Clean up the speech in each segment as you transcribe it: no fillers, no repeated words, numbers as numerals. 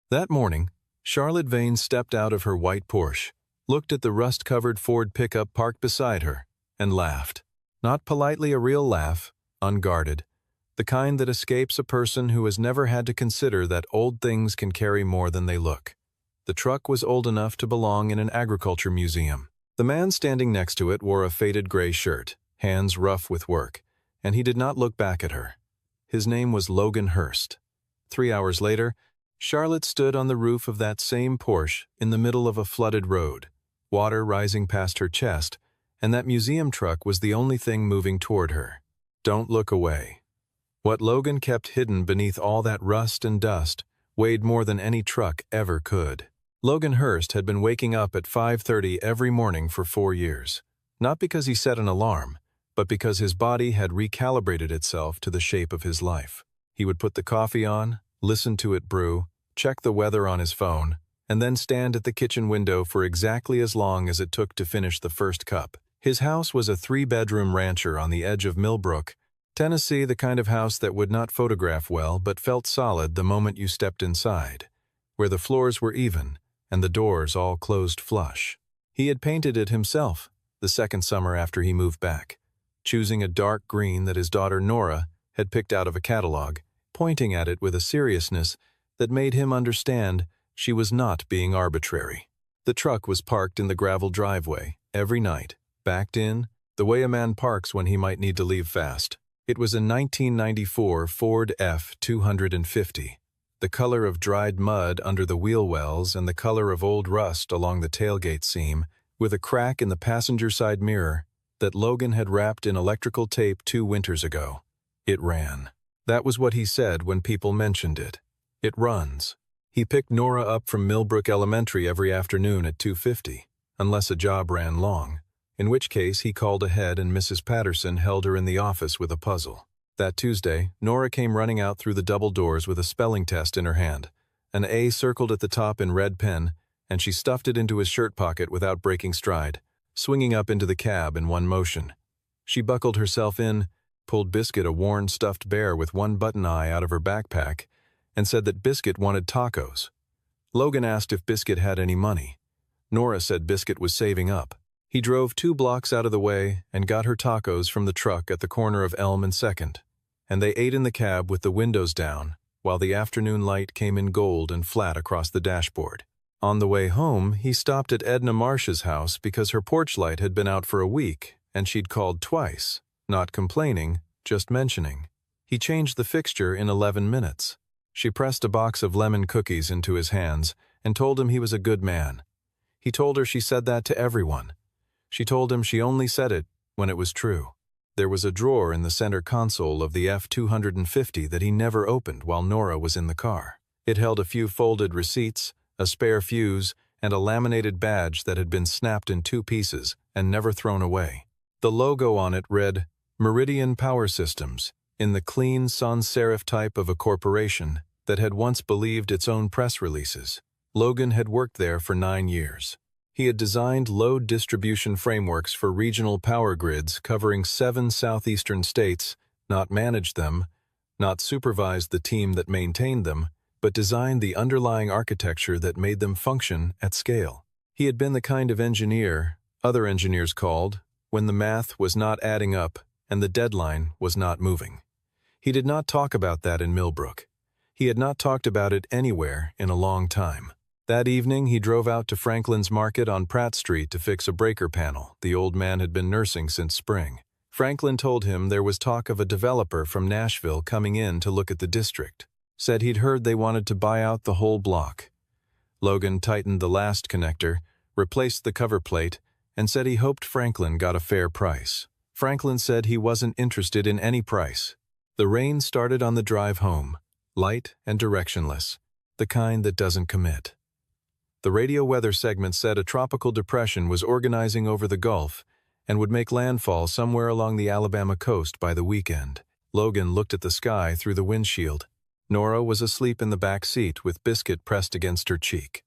That morning, Charlotte Vane stepped out of her white Porsche, looked at the rust-covered Ford pickup parked beside her, and laughed. Not politely a real laugh, unguarded, the kind that escapes a person who has never had to consider that old things can carry more than they look. The truck was old enough to belong in an agriculture museum. The man standing next to it wore a faded gray shirt, hands rough with work, and he did not look back at her. His name was Logan Hurst. 3 hours later, Charlotte stood on the roof of that same Porsche in the middle of a flooded road, water rising past her chest, and that museum truck was the only thing moving toward her. Don't look away. What Logan kept hidden beneath all that rust and dust weighed more than any truck ever could. Logan Hurst had been waking up at 5:30 every morning for 4 years, not because he set an alarm, but because his body had recalibrated itself to the shape of his life. He would put the coffee on, listen to it brew, check the weather on his phone, and then stand at the kitchen window for exactly as long as it took to finish the first cup. His house was a 3-bedroom rancher on the edge of Millbrook, Tennessee, the kind of house that would not photograph well but felt solid the moment you stepped inside, where the floors were even and the doors all closed flush. He had painted it himself the second summer after he moved back, choosing a dark green that his daughter Nora had picked out of a catalog, pointing at it with a seriousness that made him understand she was not being arbitrary. The truck was parked in the gravel driveway every night, backed in, the way a man parks when he might need to leave fast. It was a 1994 Ford F-250, the color of dried mud under the wheel wells and the color of old rust along the tailgate seam, with a crack in the passenger side mirror that Logan had wrapped in electrical tape 2 winters ago. It ran. That was what he said when people mentioned it. It runs. He picked Nora up from Millbrook Elementary every afternoon at 2:50, unless a job ran long, in which case he called ahead and Mrs. Patterson held her in the office with a puzzle. That Tuesday, Nora came running out through the double doors with a spelling test in her hand, an A circled at the top in red pen, and she stuffed it into his shirt pocket without breaking stride, swinging up into the cab in one motion. She buckled herself in, pulled Biscuit, a worn stuffed bear with one button eye, out of her backpack, and said that Biscuit wanted tacos. Logan asked if Biscuit had any money. Nora said Biscuit was saving up. He drove 2 blocks out of the way and got her tacos from the truck at the corner of Elm and 2nd, and they ate in the cab with the windows down, while the afternoon light came in gold and flat across the dashboard. On the way home, he stopped at Edna Marsh's house because her porch light had been out for a week, and she'd called twice, not complaining, just mentioning. He changed the fixture in 11 minutes. She pressed a box of lemon cookies into his hands and told him he was a good man. He told her she said that to everyone. She told him she only said it when it was true. There was a drawer in the center console of the F-250 that he never opened while Nora was in the car. It held a few folded receipts, a spare fuse, and a laminated badge that had been snapped in 2 pieces and never thrown away. The logo on it read, Meridian Power Systems, in the clean sans serif type of a corporation that had once believed its own press releases. Logan had worked there for 9 years. He had designed load distribution frameworks for regional power grids covering 7 southeastern states, not managed them, not supervised the team that maintained them, but designed the underlying architecture that made them function at scale. He had been the kind of engineer other engineers called when the math was not adding up and the deadline was not moving. He did not talk about that in Millbrook. He had not talked about it anywhere in a long time. That evening, he drove out to Franklin's Market on Pratt Street to fix a breaker panel the old man had been nursing since spring. Franklin told him there was talk of a developer from Nashville coming in to look at the district. Said he'd heard they wanted to buy out the whole block. Logan tightened the last connector, replaced the cover plate, and said he hoped Franklin got a fair price. Franklin said he wasn't interested in any price. The rain started on the drive home, light and directionless, the kind that doesn't commit. The radio weather segment said a tropical depression was organizing over the Gulf and would make landfall somewhere along the Alabama coast by the weekend. Logan looked at the sky through the windshield. Nora was asleep in the back seat with Biscuit pressed against her cheek.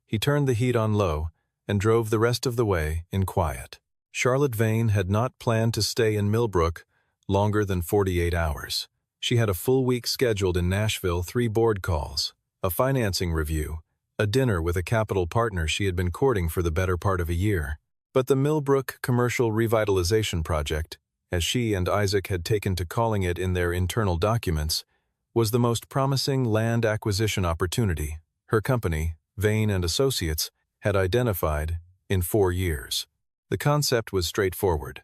He turned the heat on low and drove the rest of the way in quiet. Charlotte Vane had not planned to stay in Millbrook longer than 48 hours. She had a full week scheduled in Nashville, 3 board calls. a financing review, a dinner with a capital partner she had been courting for the better part of a year. But the Millbrook Commercial Revitalization Project, as she and Isaac had taken to calling it in their internal documents, was the most promising land acquisition opportunity her company, Vane and Associates, had identified in 4 years. The concept was straightforward.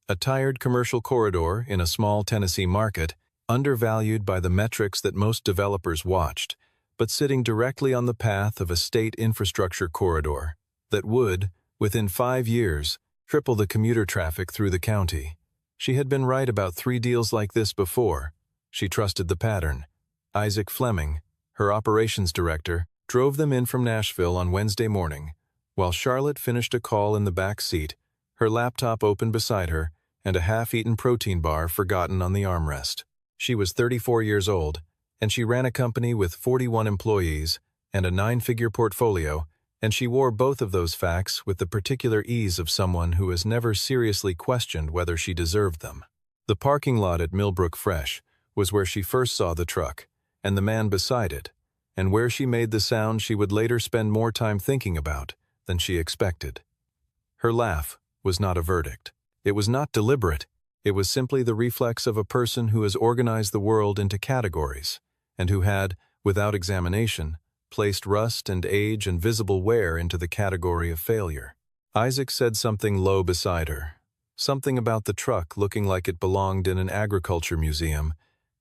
A tired commercial corridor in a small Tennessee market, undervalued by the metrics that most developers watched, but sitting directly on the path of a state infrastructure corridor that would, within 5 years, triple the commuter traffic through the county. She had been right about 3 deals like this before. She trusted the pattern. Isaac Fleming, her operations director, drove them in from Nashville on Wednesday morning, while Charlotte finished a call in the back seat, her laptop open beside her, and a half-eaten protein bar forgotten on the armrest. She was 34 years old, and she ran a company with 41 employees and a 9-figure portfolio, and she wore both of those facts with the particular ease of someone who has never seriously questioned whether she deserved them. The parking lot at Millbrook Fresh was where she first saw the truck, and the man beside it, and where she made the sound she would later spend more time thinking about than she expected. Her laugh was not a verdict. It was not deliberate. It was simply the reflex of a person who has organized the world into categories, and who had, without examination, placed rust and age and visible wear into the category of failure. Isaac said something low beside her, something about the truck looking like it belonged in an agriculture museum,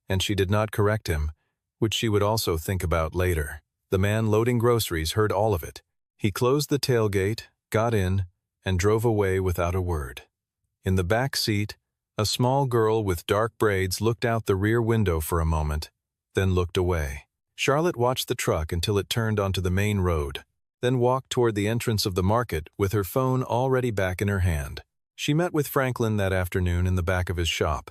and she did not correct him, which she would also think about later. The man loading groceries heard all of it. He closed the tailgate, got in, and drove away without a word. In the back seat, a small girl with dark braids looked out the rear window for a moment, then looked away. Charlotte watched the truck until it turned onto the main road, then walked toward the entrance of the market with her phone already back in her hand. She met with Franklin that afternoon in the back of his shop,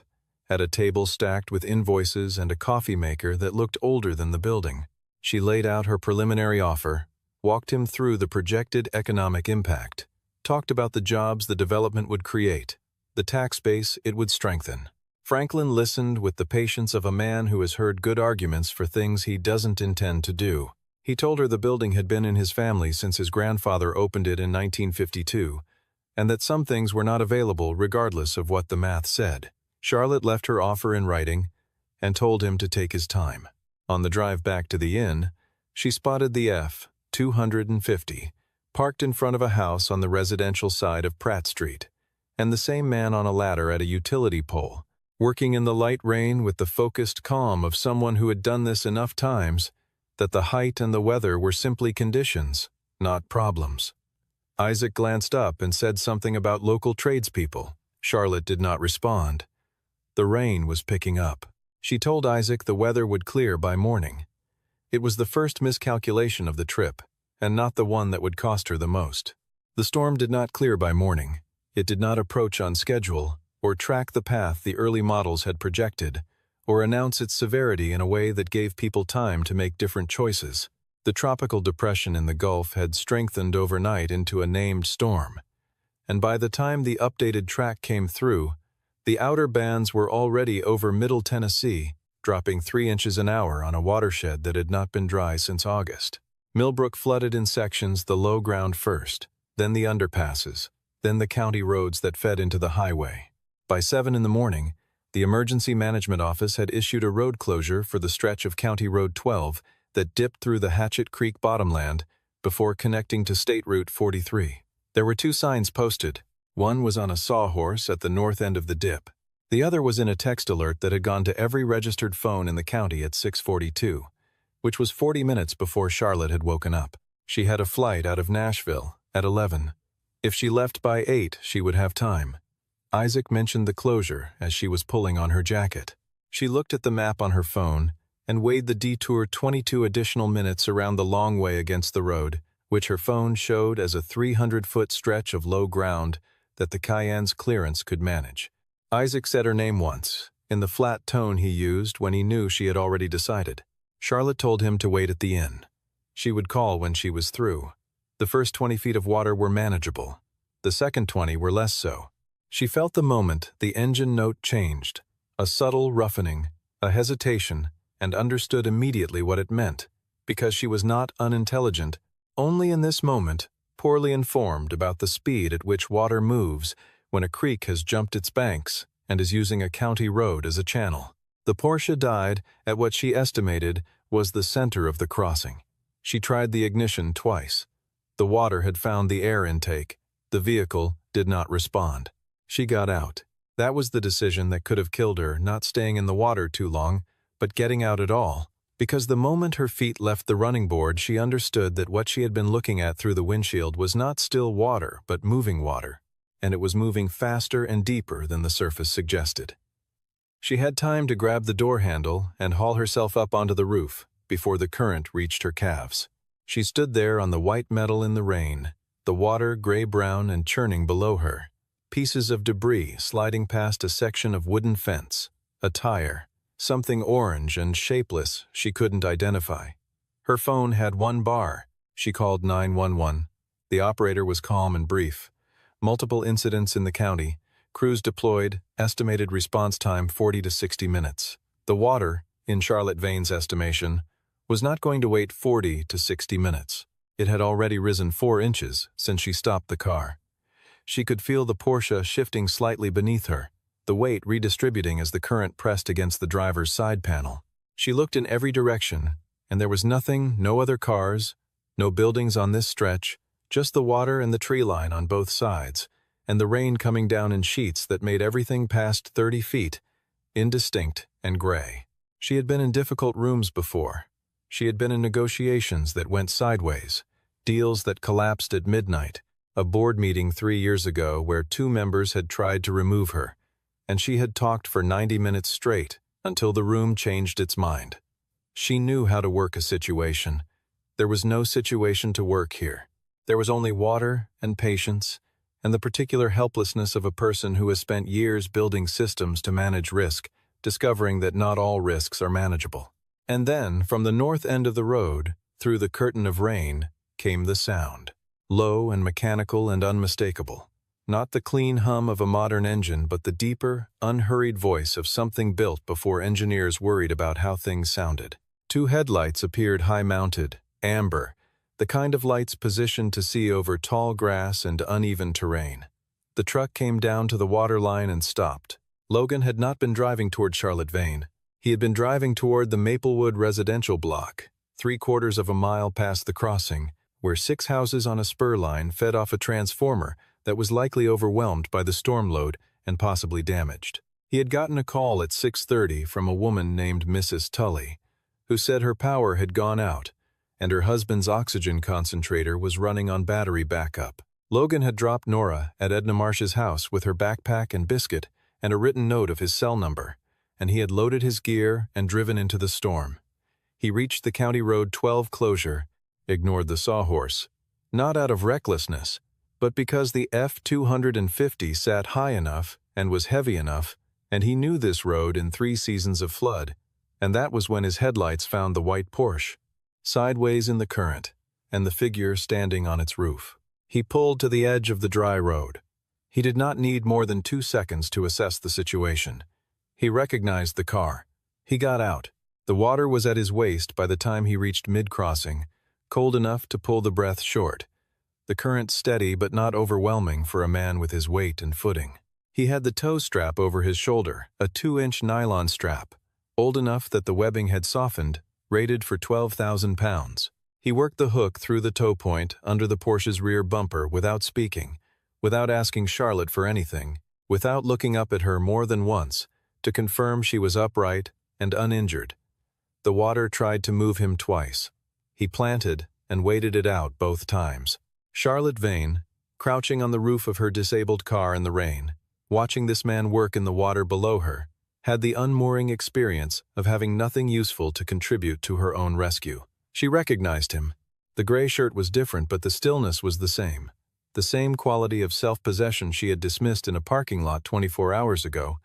at a table stacked with invoices and a coffee maker that looked older than the building. She laid out her preliminary offer, walked him through the projected economic impact, talked about the jobs the development would create, the tax base it would strengthen. Franklin listened with the patience of a man who has heard good arguments for things he doesn't intend to do. He told her the building had been in his family since his grandfather opened it in 1952, and that some things were not available regardless of what the math said. Charlotte left her offer in writing and told him to take his time. On the drive back to the inn, she spotted the F-250 parked in front of a house on the residential side of Pratt Street, and the same man on a ladder at a utility pole, working in the light rain with the focused calm of someone who had done this enough times that the height and the weather were simply conditions, not problems. Isaac glanced up and said something about local tradespeople. Charlotte did not respond. The rain was picking up. She told Isaac the weather would clear by morning. It was the first miscalculation of the trip, and not the one that would cost her the most. The storm did not clear by morning. It did not approach on schedule, or track the path the early models had projected, or announce its severity in a way that gave people time to make different choices. The tropical depression in the Gulf had strengthened overnight into a named storm, and by the time the updated track came through, the outer bands were already over Middle Tennessee, dropping 3 inches an hour on a watershed that had not been dry since August. Millbrook flooded in sections the low ground first, then the underpasses, then the county roads that fed into the highway. By 7 in the morning, the Emergency Management Office had issued a road closure for the stretch of County Road 12 that dipped through the Hatchet Creek bottomland before connecting to State Route 43. There were 2 signs posted. One was on a sawhorse at the north end of the dip. The other was in a text alert that had gone to every registered phone in the county at 6:42, which was 40 minutes before Charlotte had woken up. She had a flight out of Nashville at 11. If she left by 8, she would have time. Isaac mentioned the closure as she was pulling on her jacket. She looked at the map on her phone and weighed the detour 22 additional minutes around the long way against the road, which her phone showed as a 300-foot stretch of low ground that the Cayenne's clearance could manage. Isaac said her name once, in the flat tone he used when he knew she had already decided. Charlotte told him to wait at the inn. She would call when she was through. The first 20 feet of water were manageable. The second 20 were less so. She felt the moment the engine note changed, a subtle roughening, a hesitation, and understood immediately what it meant. because she was not unintelligent, only in this moment, poorly informed about the speed at which water moves when a creek has jumped its banks and is using a county road as a channel. The Porsche died at what she estimated was the center of the crossing. She tried the ignition twice. The water had found the air intake. The vehicle did not respond. She got out. That was the decision that could have killed her, not staying in the water too long, but getting out at all. Because the moment her feet left the running board, she understood that what she had been looking at through the windshield was not still water, but moving water, and it was moving faster and deeper than the surface suggested. She had time to grab the door handle and haul herself up onto the roof before the current reached her calves. She stood there on the white metal in the rain, the water gray-brown and churning below her, pieces of debris sliding past a section of wooden fence, a tire, something orange and shapeless she couldn't identify. Her phone had one bar. She called 911. The operator was calm and brief. Multiple incidents in the county. Crews deployed, estimated response time 40 to 60 minutes. The water, in Charlotte Vane's estimation, was not going to wait 40 to 60 minutes. It had already risen 4 inches since she stopped the car. She could feel the Porsche shifting slightly beneath her, the weight redistributing as the current pressed against the driver's side panel. She looked in every direction, and there was nothing, no other cars, no buildings on this stretch, just the water and the tree line on both sides, and the rain coming down in sheets that made everything past 30 feet indistinct and gray. She had been in difficult rooms before. She had been in negotiations that went sideways, deals that collapsed at midnight, a board meeting 3 years ago where 2 members had tried to remove her, and she had talked for 90 minutes straight until the room changed its mind. She knew how to work a situation. There was no situation to work here. There was only water and patience and the particular helplessness of a person who has spent years building systems to manage risk, discovering that not all risks are manageable. And then, from the north end of the road, through the curtain of rain, came the sound, low and mechanical and unmistakable. Not the clean hum of a modern engine, but the deeper, unhurried voice of something built before engineers worried about how things sounded. 2 headlights appeared high-mounted, amber, the kind of lights positioned to see over tall grass and uneven terrain. The truck came down to the water line and stopped. Logan had not been driving toward Charlotte Vane. He had been driving toward the Maplewood residential block, 3/4 of a mile past the crossing, where 6 houses on a spur line fed off a transformer that was likely overwhelmed by the storm load and possibly damaged. He had gotten a call at 6:30 from a woman named Mrs. Tully, who said her power had gone out and her husband's oxygen concentrator was running on battery backup. Logan had dropped Nora at Edna Marsh's house with her backpack and biscuit and a written note of his cell number, and he had loaded his gear and driven into the storm. He reached the County Road 12 closure, ignored the sawhorse, not out of recklessness, but because the F-250 sat high enough and was heavy enough, and he knew this road in 3 seasons of flood, and that was when his headlights found the white Porsche, sideways in the current, and the figure standing on its roof. He pulled to the edge of the dry road. He did not need more than 2 seconds to assess the situation. He recognized the car. He got out. The water was at his waist by the time he reached mid-crossing, cold enough to pull the breath short. The current steady but not overwhelming for a man with his weight and footing. He had the tow strap over his shoulder, a 2-inch nylon strap, old enough that the webbing had softened, rated for 12,000 pounds. He worked the hook through the tow point under the Porsche's rear bumper without speaking, without asking Charlotte for anything, without looking up at her more than once to confirm she was upright and uninjured. The water tried to move him twice. He planted and waited it out both times. Charlotte Vane, crouching on the roof of her disabled car in the rain, watching this man work in the water below her, had the unmooring experience of having nothing useful to contribute to her own rescue. She recognized him. The gray shirt was different, but the stillness was the same quality of self-possession she had dismissed in a parking lot 24 hours ago,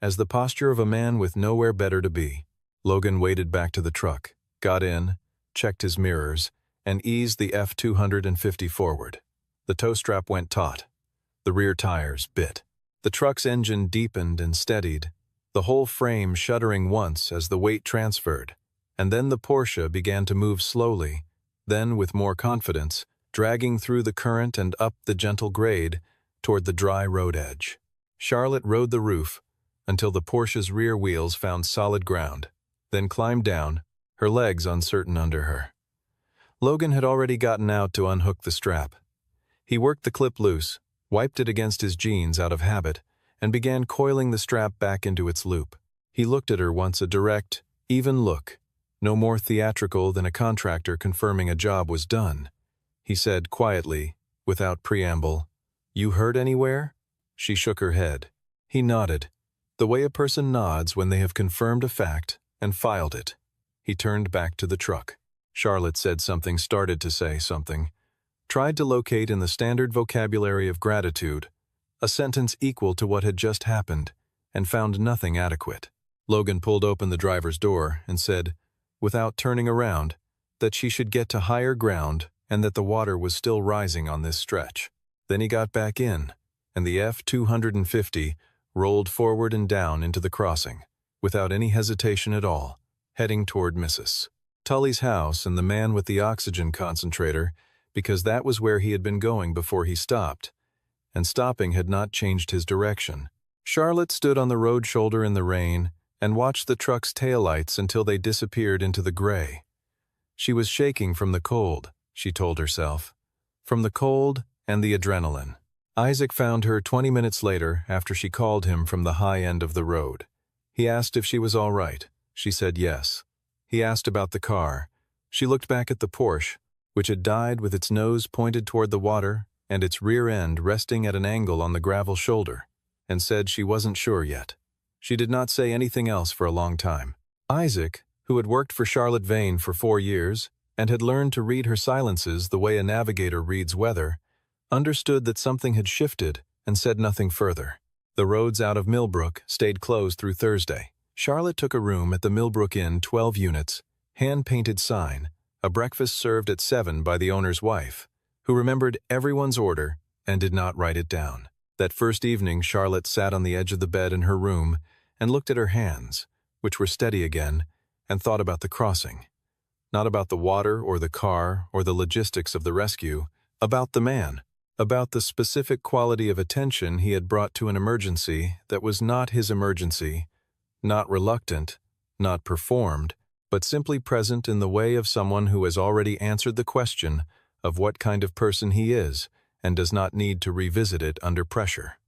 as the posture of a man with nowhere better to be. Logan waded back to the truck, got in, checked his mirrors, and eased the F-250 forward. The tow strap went taut. The rear tires bit. The truck's engine deepened and steadied, the whole frame shuddering once as the weight transferred, And then the Porsche began to move slowly, then with more confidence, dragging through the current and up the gentle grade toward the dry road edge. Charlotte rode the roof until the Porsche's rear wheels found solid ground, then climbed down, her legs uncertain under her. Logan had already gotten out to unhook the strap. He worked the clip loose, wiped it against his jeans out of habit, and began coiling the strap back into its loop. He looked at her once, a direct, even look, no more theatrical than a contractor confirming a job was done. He said quietly, without preamble, "You hurt anywhere?" She shook her head. He nodded, the way a person nods when they have confirmed a fact, and filed it. He turned back to the truck. Charlotte said something, started to say something, tried to locate in the standard vocabulary of gratitude a sentence equal to what had just happened, and found nothing adequate. Logan pulled open the driver's door and said, without turning around, that she should get to higher ground and that the water was still rising on this stretch. Then he got back in, and the F-250 rolled forward and down into the crossing, without any hesitation at all, heading toward Mrs. Tully's house and the man with the oxygen concentrator, because that was where he had been going before he stopped, and stopping had not changed his direction. Charlotte stood on the road shoulder in the rain and watched the truck's taillights until they disappeared into the gray. She was shaking from the cold, she told herself, from the cold and the adrenaline. Isaac found her 20 minutes later after she called him from the high end of the road. He asked if she was all right. She said yes. He asked about the car. She looked back at the Porsche, which had died with its nose pointed toward the water and its rear end resting at an angle on the gravel shoulder, and said she wasn't sure yet. She did not say anything else for a long time. Isaac, who had worked for Charlotte Vane for 4 years and had learned to read her silences the way a navigator reads weather, understood that something had shifted and said nothing further. The roads out of Millbrook stayed closed through Thursday. Charlotte took a room at the Millbrook Inn, 12 units, hand-painted sign, a breakfast served at 7 by the owner's wife, who remembered everyone's order and did not write it down. That first evening, Charlotte sat on the edge of the bed in her room and looked at her hands, which were steady again, and thought about the crossing. Not about the water or the car or the logistics of the rescue, about the man, about the specific quality of attention he had brought to an emergency that was not his emergency, not reluctant, not performed, but simply present in the way of someone who has already answered the question of what kind of person he is and does not need to revisit it under pressure.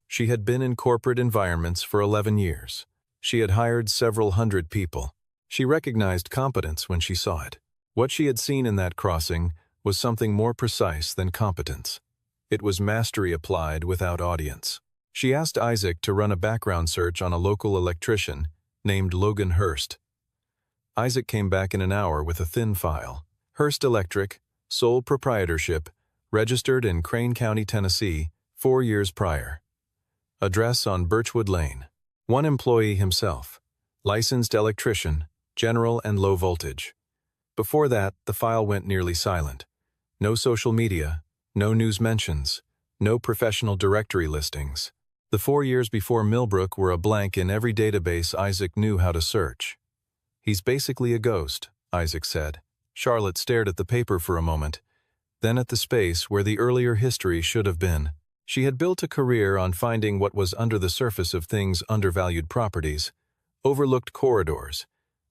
She had been in corporate environments for 11 years. She had hired several hundred people. She recognized competence when she saw it. What she had seen in that crossing was something more precise than competence. It was mastery applied without audience. She asked Isaac to run a background search on a local electrician named Logan Hurst. Isaac came back in an hour with a thin file. Hurst Electric, sole proprietorship, registered in Crane County, Tennessee, 4 years prior. Address on Birchwood Lane. One employee himself. Licensed electrician, general and low voltage. Before that, the file went nearly silent. No social media, no news mentions, no professional directory listings. The 4 years before Millbrook were a blank in every database Isaac knew how to search. "He's basically a ghost," Isaac said. Charlotte stared at the paper for a moment, then at the space where the earlier history should have been. She had built a career on finding what was under the surface of things, undervalued properties, overlooked corridors,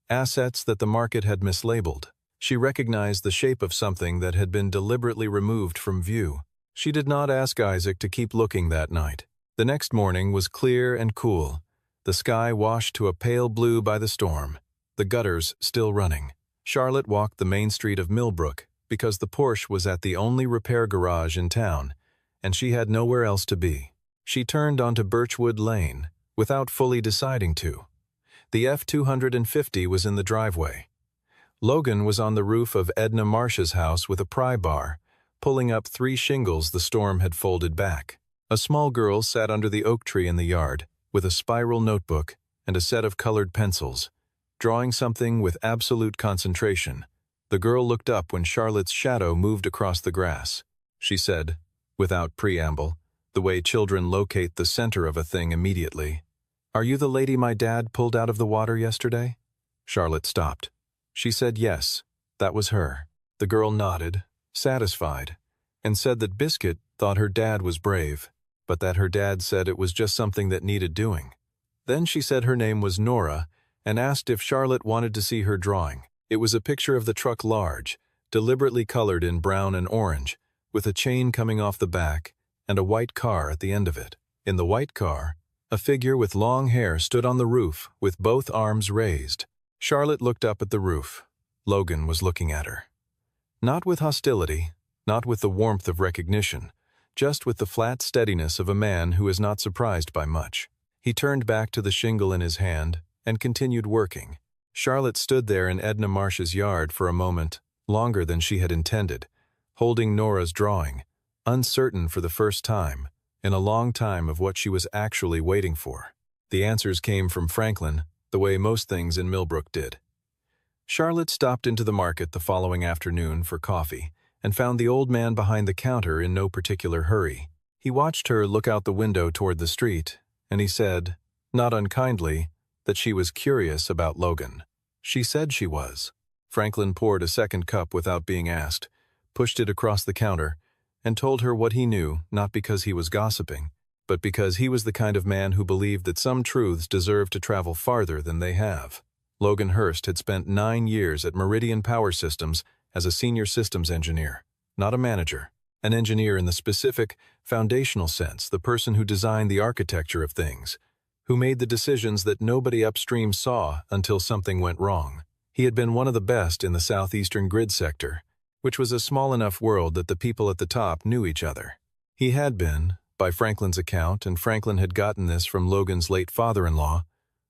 assets that the market had mislabeled. She recognized the shape of something that had been deliberately removed from view. She did not ask Isaac to keep looking that night. The next morning was clear and cool, the sky washed to a pale blue by the storm, the gutters still running. Charlotte walked the main street of Millbrook because the Porsche was at the only repair garage in town, and she had nowhere else to be. She turned onto Birchwood Lane without fully deciding to. The F-250 was in the driveway. Logan was on the roof of Edna Marsh's house with a pry bar, pulling up 3 shingles the storm had folded back. A small girl sat under the oak tree in the yard with a spiral notebook and a set of colored pencils, drawing something with absolute concentration. The girl looked up when Charlotte's shadow moved across the grass. She said, without preamble, the way children locate the center of a thing immediately, "Are you the lady my dad pulled out of the water yesterday?" Charlotte stopped. She said yes, that was her. The girl nodded, satisfied, and said that Biscuit thought her dad was brave, but that her dad said it was just something that needed doing. Then she said her name was Nora and asked if Charlotte wanted to see her drawing. It was a picture of the truck large, deliberately colored in brown and orange, with a chain coming off the back and a white car at the end of it. In the white car, a figure with long hair stood on the roof with both arms raised. Charlotte looked up at the roof. Logan was looking at her. Not with hostility, not with the warmth of recognition, just with the flat steadiness of a man who is not surprised by much. He turned back to the shingle in his hand and continued working. Charlotte stood there in Edna Marsh's yard for a moment, longer than she had intended, holding Nora's drawing, uncertain for the first time, in a long time of what she was actually waiting for. The answers came from Franklin, the way most things in Millbrook did. Charlotte stopped into the market the following afternoon for coffee and found the old man behind the counter in no particular hurry. He watched her look out the window toward the street, and he said, not unkindly, that she was curious about Logan. She said she was. Franklin poured a second cup without being asked, pushed it across the counter, and told her what he knew, not because he was gossiping, but because he was the kind of man who believed that some truths deserve to travel farther than they have. Logan Hurst had spent 9 years at Meridian Power Systems as a senior systems engineer, not a manager. An engineer in the specific, foundational sense, the person who designed the architecture of things, who made the decisions that nobody upstream saw until something went wrong. He had been one of the best in the southeastern grid sector, which was a small enough world that the people at the top knew each other. He had been, by Franklin's account, and Franklin had gotten this from Logan's late father-in-law,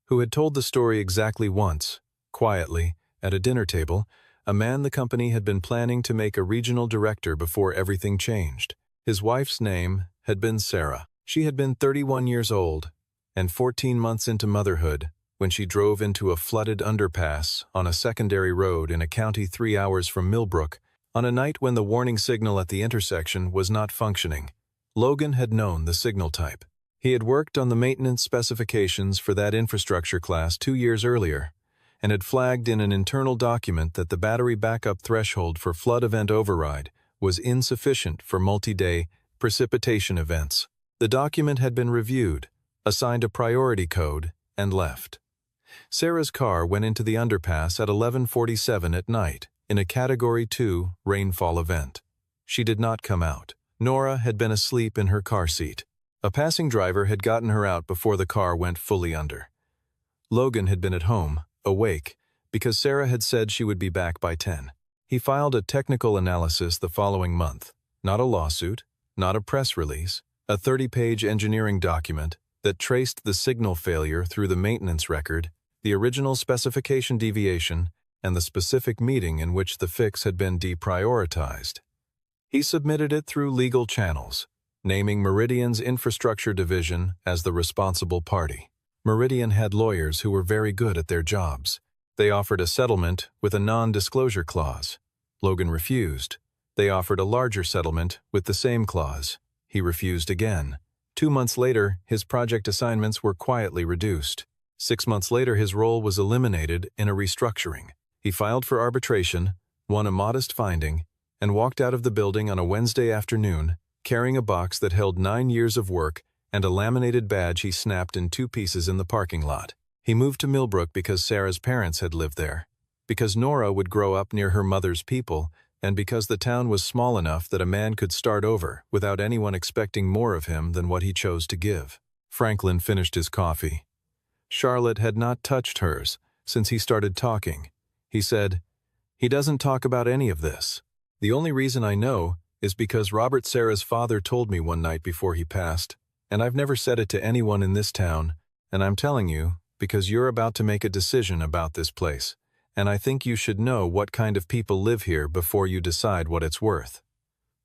who had told the story exactly once, quietly, at a dinner table, a man the company had been planning to make a regional director before everything changed. His wife's name had been Sarah. She had been 31 years old and 14 months into motherhood when she drove into a flooded underpass on a secondary road in a county 3 hours from Millbrook on a night when the warning signal at the intersection was not functioning. Logan had known the signal type. He had worked on the maintenance specifications for that infrastructure class 2 years earlier, and had flagged in an internal document that the battery backup threshold for flood event override was insufficient for multi-day precipitation events. The document had been reviewed, assigned a priority code, and left. Sarah's car went into the underpass at 11:47 at night in a Category 2 rainfall event. She did not come out. Nora had been asleep in her car seat. A passing driver had gotten her out before the car went fully under. Logan had been at home, awake, because Sarah had said she would be back by 10. He filed a technical analysis the following month, not a lawsuit, not a press release, a 30-page engineering document that traced the signal failure through the maintenance record, the original specification deviation, and the specific meeting in which the fix had been deprioritized. He submitted it through legal channels, naming Meridian's infrastructure division as the responsible party. Meridian had lawyers who were very good at their jobs. They offered a settlement with a non-disclosure clause. Logan refused. They offered a larger settlement with the same clause. He refused again. 2 months later, his project assignments were quietly reduced. 6 months later, his role was eliminated in a restructuring. He filed for arbitration, won a modest finding, and walked out of the building on a Wednesday afternoon, carrying a box that held 9 years of work and a laminated badge he snapped in 2 pieces in the parking lot. He moved to Millbrook because Sarah's parents had lived there, because Nora would grow up near her mother's people, and because the town was small enough that a man could start over without anyone expecting more of him than what he chose to give. Franklin finished his coffee. Charlotte had not touched hers since he started talking. He said, "He doesn't talk about any of this. The only reason I know is because Robert Sarah's father told me one night before he passed, and I've never said it to anyone in this town, and I'm telling you because you're about to make a decision about this place, and I think you should know what kind of people live here before you decide what it's worth."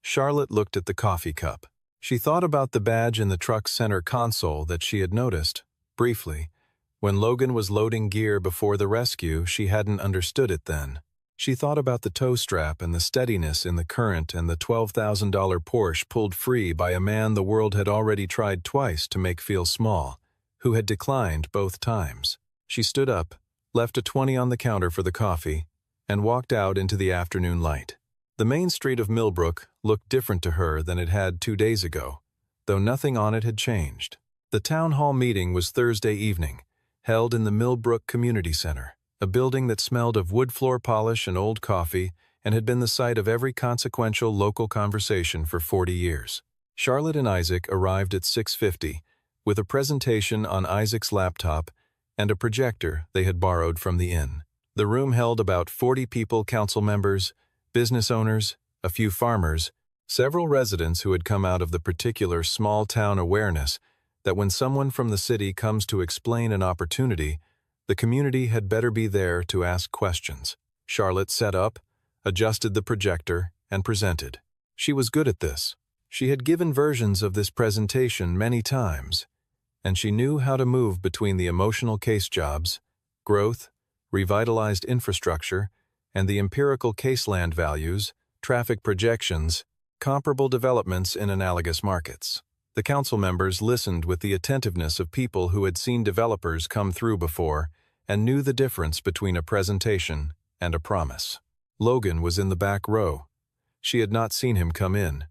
Charlotte looked at the coffee cup. She thought about the badge in the truck's center console that she had noticed, briefly. When Logan was loading gear before the rescue, she hadn't understood it then. She thought about the tow strap and the steadiness in the current and the $12,000 Porsche pulled free by a man the world had already tried twice to make feel small, who had declined both times. She stood up, left a 20 on the counter for the coffee, and walked out into the afternoon light. The main street of Millbrook looked different to her than it had 2 days ago, though nothing on it had changed. The town hall meeting was Thursday evening, held in the Millbrook Community Center, a building that smelled of wood floor polish and old coffee and had been the site of every consequential local conversation for 40 years. Charlotte and Isaac arrived at 6:50 with a presentation on Isaac's laptop and a projector they had borrowed from the inn. The room held about 40 people, council members, business owners, a few farmers, several residents who had come out of the particular small-town awareness that when someone from the city comes to explain an opportunity, the community had better be there to ask questions. Charlotte set up, adjusted the projector, and presented. She was good at this. She had given versions of this presentation many times, and she knew how to move between the emotional case jobs, growth, revitalized infrastructure, and the empirical case land values, traffic projections, comparable developments in analogous markets. The council members listened with the attentiveness of people who had seen developers come through before and knew the difference between a presentation and a promise. Logan was in the back row. She had not seen him come in.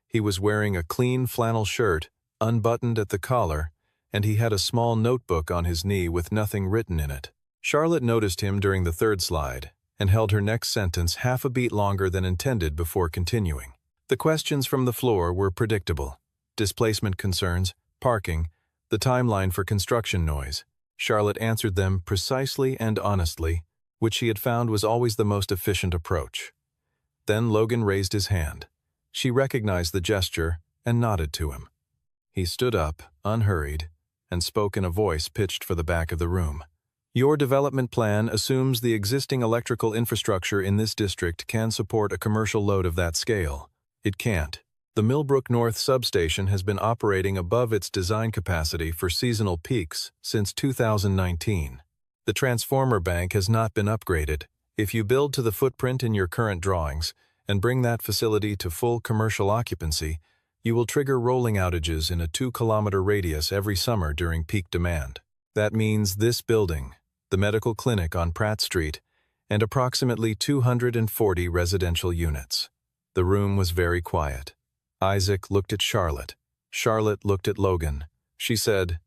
He was wearing a clean flannel shirt, unbuttoned at the collar, and he had a small notebook on his knee with nothing written in it. Charlotte noticed him during the third slide and held her next sentence half a beat longer than intended before continuing. The questions from the floor were predictable. Displacement concerns, parking, the timeline for construction noise. Charlotte answered them precisely and honestly, which she had found was always the most efficient approach. Then Logan raised his hand. She recognized the gesture and nodded to him. He stood up, unhurried, and spoke in a voice pitched for the back of the room. Your development plan assumes the existing electrical infrastructure in this district can support a commercial load of that scale. It can't. The Millbrook North substation has been operating above its design capacity for seasonal peaks since 2019. The transformer bank has not been upgraded. If you build to the footprint in your current drawings and bring that facility to full commercial occupancy, you will trigger rolling outages in a 2-kilometer radius every summer during peak demand. That means this building, the medical clinic on Pratt Street, and approximately 240 residential units. The room was very quiet. Isaac looked at Charlotte. Charlotte looked at Logan. She said,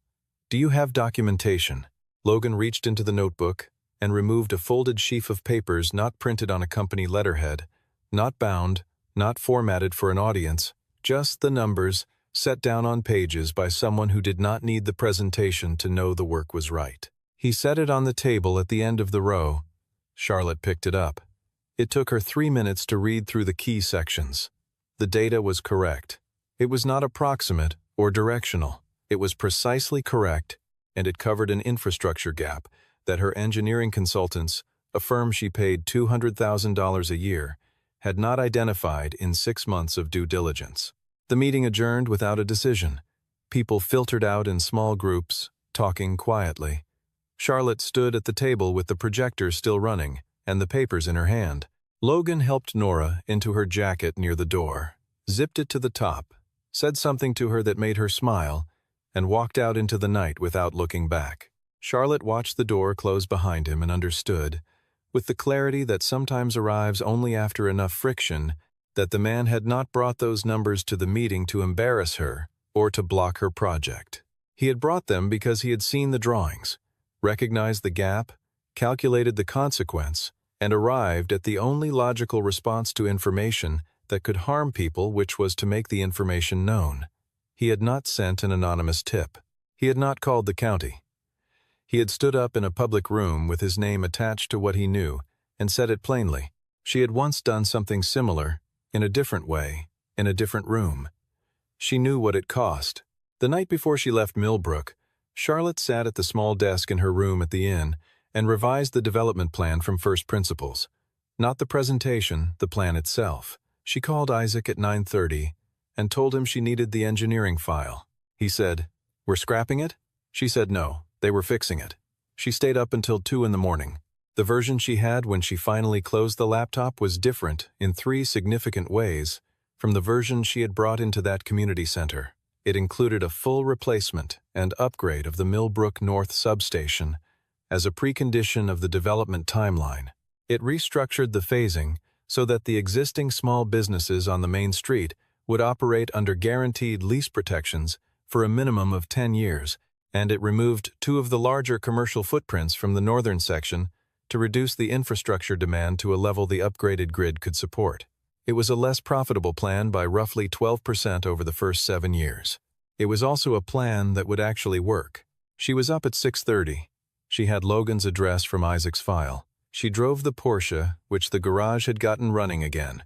"Do you have documentation?" Logan reached into the notebook and removed a folded sheaf of papers not printed on a company letterhead, not bound, not formatted for an audience, just the numbers set down on pages by someone who did not need the presentation to know the work was right. He set it on the table at the end of the row. Charlotte picked it up. It took her 3 minutes to read through the key sections. The data was correct. It was not approximate or directional. It was precisely correct, and it covered an infrastructure gap that her engineering consultants, a firm she paid $200,000 a year, had not identified in 6 months of due diligence. The meeting adjourned without a decision. People filtered out in small groups, talking quietly. Charlotte stood at the table with the projector still running and the papers in her hand. Logan helped Nora into her jacket near the door, zipped it to the top, said something to her that made her smile, and walked out into the night without looking back. Charlotte watched the door close behind him and understood, with the clarity that sometimes arrives only after enough friction, that the man had not brought those numbers to the meeting to embarrass her or to block her project. He had brought them because he had seen the drawings, recognized the gap, calculated the consequence, and arrived at the only logical response to information that could harm people, which was to make the information known. He had not sent an anonymous tip. He had not called the county. He had stood up in a public room with his name attached to what he knew and said it plainly. She had once done something similar, in a different way, in a different room. She knew what it cost. The night before she left Millbrook, Charlotte sat at the small desk in her room at the inn and revised the development plan from first principles. Not the presentation, the plan itself. She called Isaac at 9:30 and told him she needed the engineering file. He said, "We're scrapping it?" She said no, they were fixing it. She stayed up until 2 in the morning. The version she had when she finally closed the laptop was different in 3 significant ways from the version she had brought into that community center. It included a full replacement and upgrade of the Millbrook North substation as a precondition of the development timeline. It restructured the phasing so that the existing small businesses on the main street would operate under guaranteed lease protections for a minimum of 10 years, and it removed 2 of the larger commercial footprints from the northern section to reduce the infrastructure demand to a level the upgraded grid could support. It was a less profitable plan by roughly 12% over the first 7 years. It was also a plan that would actually work. She was up at 6:30. She had Logan's address from Isaac's file. She drove the Porsche, which the garage had gotten running again,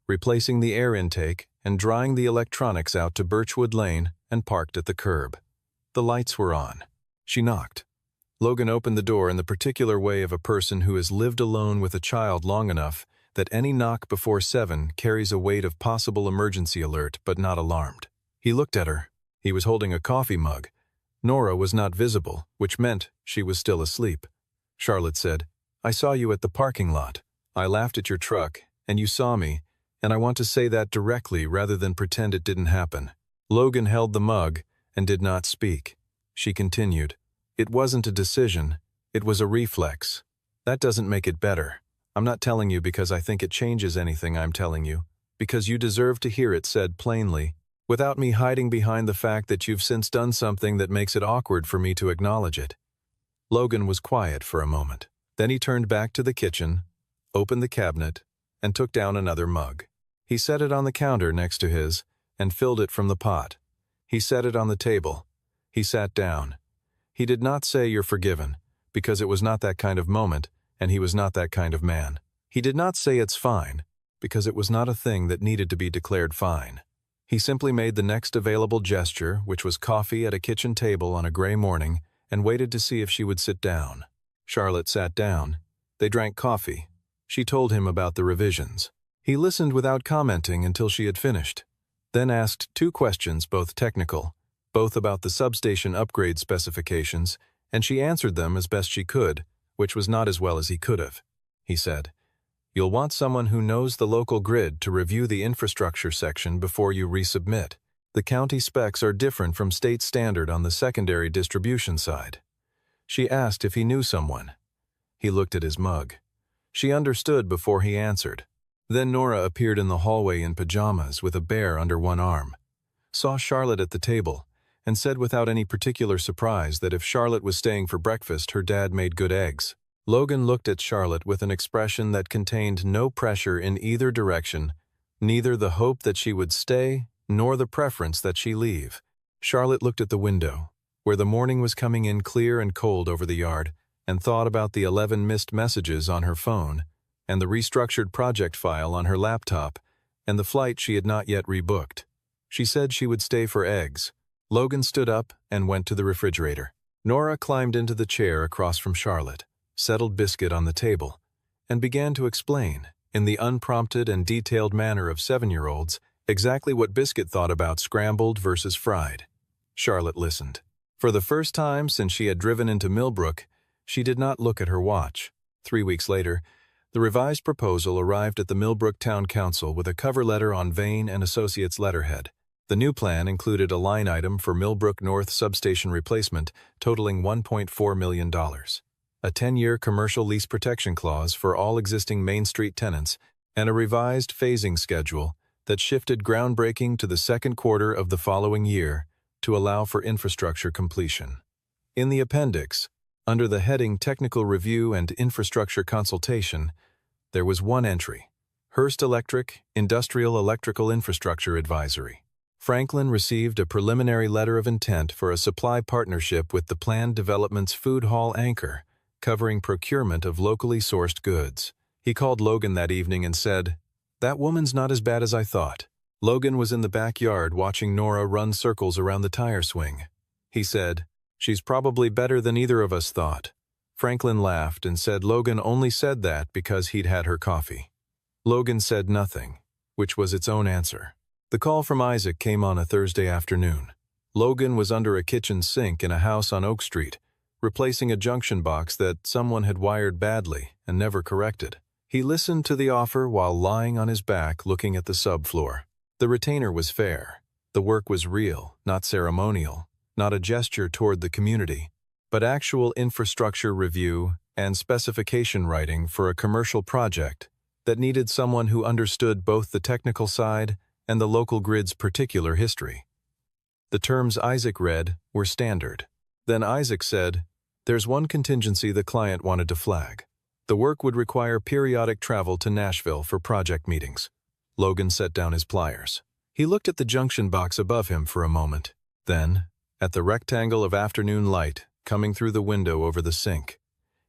replacing the air intake and drying the electronics out to Birchwood Lane, and parked at the curb. The lights were on. She knocked. Logan opened the door in the particular way of a person who has lived alone with a child long enough that any knock before 7 carries a weight of possible emergency alert but not alarmed. He looked at her. He was holding a coffee mug. Nora was not visible, which meant she was still asleep. Charlotte said, "I saw you at the parking lot. I laughed at your truck, and you saw me, and I want to say that directly rather than pretend it didn't happen." Logan held the mug and did not speak. She continued, "It wasn't a decision. It was a reflex. That doesn't make it better. I'm not telling you because I think it changes anything I'm telling you, because you deserve to hear it said plainly, without me hiding behind the fact that you've since done something that makes it awkward for me to acknowledge it." Logan was quiet for a moment. Then he turned back to the kitchen, opened the cabinet, and took down another mug. He set it on the counter next to his and filled it from the pot. He set it on the table. He sat down. He did not say "you're forgiven," because it was not that kind of moment, and he was not that kind of man. He did not say "it's fine," because it was not a thing that needed to be declared fine. He simply made the next available gesture, which was coffee at a kitchen table on a gray morning, and waited to see if she would sit down. Charlotte sat down. They drank coffee. She told him about the revisions. He listened without commenting until she had finished, then asked 2 questions, both technical, both about the substation upgrade specifications, and she answered them as best she could, which was not as well as he could have. He said, "You'll want someone who knows the local grid to review the infrastructure section before you resubmit. The county specs are different from state standard on the secondary distribution side." She asked if he knew someone. He looked at his mug. She understood before he answered. Then Nora appeared in the hallway in pajamas with a bear under one arm, saw Charlotte at the table, and said without any particular surprise that if Charlotte was staying for breakfast, her dad made good eggs. Logan looked at Charlotte with an expression that contained no pressure in either direction, neither the hope that she would stay nor the preference that she leave. Charlotte looked at the window, where the morning was coming in clear and cold over the yard, and thought about the 11 missed messages on her phone, and the restructured project file on her laptop, and the flight she had not yet rebooked. She said she would stay for eggs. Logan stood up and went to the refrigerator. Nora climbed into the chair across from Charlotte, settled Biscuit on the table, and began to explain, in the unprompted and detailed manner of 7-year-olds, exactly what Biscuit thought about scrambled versus fried. Charlotte listened. For the first time since she had driven into Millbrook, she did not look at her watch. 3 weeks later, the revised proposal arrived at the Millbrook Town Council with a cover letter on Vane and Associates letterhead. The new plan included a line item for Millbrook North substation replacement totaling $1.4 million, a 10-year commercial lease protection clause for all existing Main Street tenants, and a revised phasing schedule that shifted groundbreaking to the second quarter of the following year to allow for infrastructure completion. In the appendix, under the heading Technical Review and Infrastructure Consultation, there was one entry: Hearst Electric, Industrial Electrical Infrastructure Advisory. Franklin received a preliminary letter of intent for a supply partnership with the planned development's food hall anchor, covering procurement of locally sourced goods. He called Logan that evening and said, "That woman's not as bad as I thought." Logan was in the backyard watching Nora run circles around the tire swing. He said, "She's probably better than either of us thought." Franklin laughed and said Logan only said that because he'd had her coffee. Logan said nothing, which was its own answer. The call from Isaac came on a Thursday afternoon. Logan was under a kitchen sink in a house on Oak Street, replacing a junction box that someone had wired badly and never corrected. He listened to the offer while lying on his back looking at the subfloor. The retainer was fair. The work was real, not ceremonial, not a gesture toward the community. but actual infrastructure review and specification writing for a commercial project that needed someone who understood both the technical side and the local grid's particular history. The terms Isaac read were standard. Then Isaac said, "There's one contingency the client wanted to flag. The work would require periodic travel to Nashville for project meetings." Logan set down his pliers. He looked at the junction box above him for a moment. Then, at the rectangle of afternoon light coming through the window over the sink,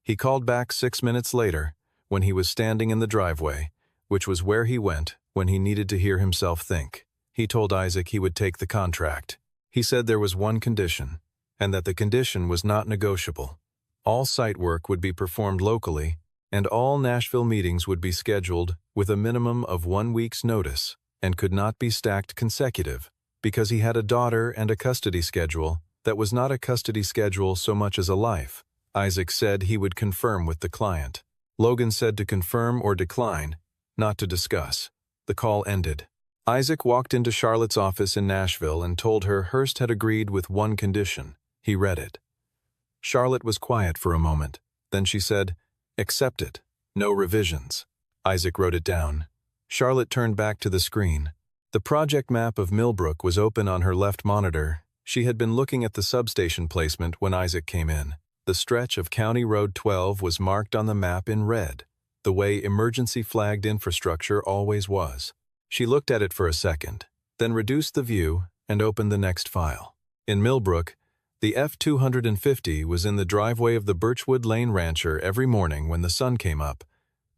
he called back 6 minutes later when he was standing in the driveway, which was where he went when he needed to hear himself think. He told Isaac he would take the contract. He said there was one condition, and that the condition was not negotiable. All site work would be performed locally, and all Nashville meetings would be scheduled with a minimum of 1 week's notice and could not be stacked consecutive because he had a daughter and a custody schedule that was not a custody schedule so much as a life. Isaac said he would confirm with the client. Logan said to confirm or decline, not to discuss. The call ended. Isaac walked into Charlotte's office in Nashville and told her Hearst had agreed with one condition. He read it. Charlotte was quiet for a moment. Then she said, "Accept it. No revisions." Isaac wrote it down. Charlotte turned back to the screen. The project map of Millbrook was open on her left monitor. She had been looking at the substation placement when Isaac came in. The stretch of County Road 12 was marked on the map in red, the way emergency flagged infrastructure always was. She looked at it for a second, then reduced the view and opened the next file. In Millbrook, the F-250 was in the driveway of the Birchwood Lane rancher every morning when the sun came up,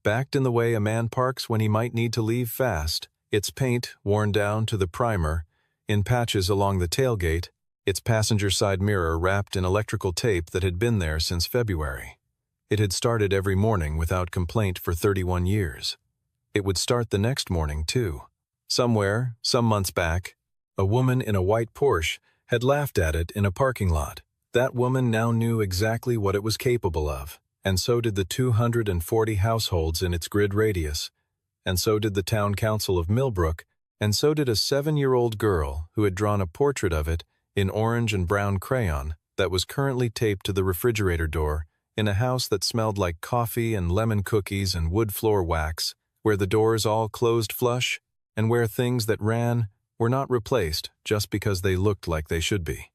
backed in the way a man parks when he might need to leave fast, its paint worn down to the primer, in patches along the tailgate, its passenger side mirror wrapped in electrical tape that had been there since February. It had started every morning without complaint for 31 years. It would start the next morning, too. Somewhere, some months back, a woman in a white Porsche had laughed at it in a parking lot. That woman now knew exactly what it was capable of, and so did the 240 households in its grid radius, and so did the town council of Millbrook, and so did a 7-year-old girl who had drawn a portrait of it in orange and brown crayon that was currently taped to the refrigerator door in a house that smelled like coffee and lemon cookies and wood floor wax, where the doors all closed flush, and where things that ran were not replaced just because they looked like they should be.